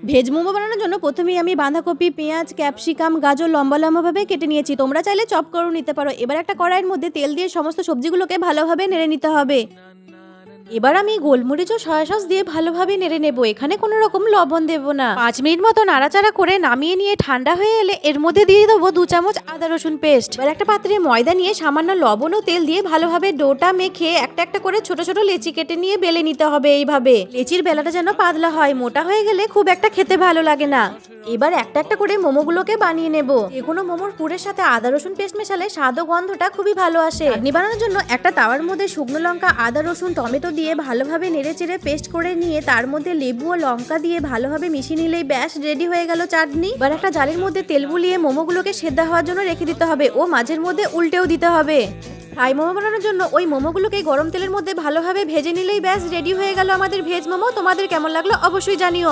Veg momo বানানোর জন্য প্রথমেই আমি বাঁধাকপি, পেঁয়াজ, ক্যাপসিকাম, গাজর লম্বা লম্বাভাবে কেটে নিয়েছি। তোমরা চাইলে চপ করেও নিতে পারো। এবার একটা কড়াইয়ের মধ্যে তেল দিয়ে সমস্ত সবজিগুলোকে ভালোভাবে নেড়ে নিতে হবে। এবার আমি গোলমরিচ ও সয়া সস দিয়ে ভালোভাবে নেড়ে নেব। এখানে কোনো রকম লবণ দেব না। 5 মিনিট মতো নাড়াচাড়া করে নামিয়ে নিয়ে ঠান্ডা হয়ে এলে এর মধ্যে দিয়ে দেবো 2 চামচ আদা রসুন পেস্ট। এবার একটা পাত্রে ময়দা নিয়ে সামান্য লবণ ও তেল দিয়ে ভালোভাবে ডোটা মেখে একটা একটা করে ছোট ছোট লেচি কেটে নিয়ে বেলে নিতে হবে। এইভাবে লেচির বেলাটা যেন পাতলা হয়, মোটা হয়ে গেলে খুব একটা খেতে ভালো লাগে না। এবার একটা একটা করে মোমোগুলোকে বানিয়ে নেব। যেকোনো মোমোর পুরের সাথে আদা রসুন পেস্ট মেশালে স্বাদ ও গন্ধটা খুবই ভালো আসে। চাটনি বানানোর জন্য একটা তাওয়ার মধ্যে শুকনো লঙ্কা, আদা রসুন, টমেটো দিয়ে ভালোভাবে নেড়ে চেড়ে পেস্ট করে নিয়ে তার মধ্যে লেবু ও লঙ্কা দিয়ে ভালোভাবে মিশিয়ে নিলেই ব্যাস রেডি হয়ে গেল চাটনি। এবার একটা জালের মধ্যে তেল বুলিয়ে মোমোগুলোকে সেদ্ধ হওয়ার জন্য রেখে দিতে হবে ও মাঝের মধ্যে উল্টেও দিতে হবে। ফ্রাই মোমো বানানোর জন্য ওই মোমোগুলোকে গরম তেলের মধ্যে ভালোভাবে ভেজে নিলেই ব্যাস রেডি হয়ে গেল আমাদের ভেজ মোমো। তোমাদের কেমন লাগলো অবশ্যই জানিও।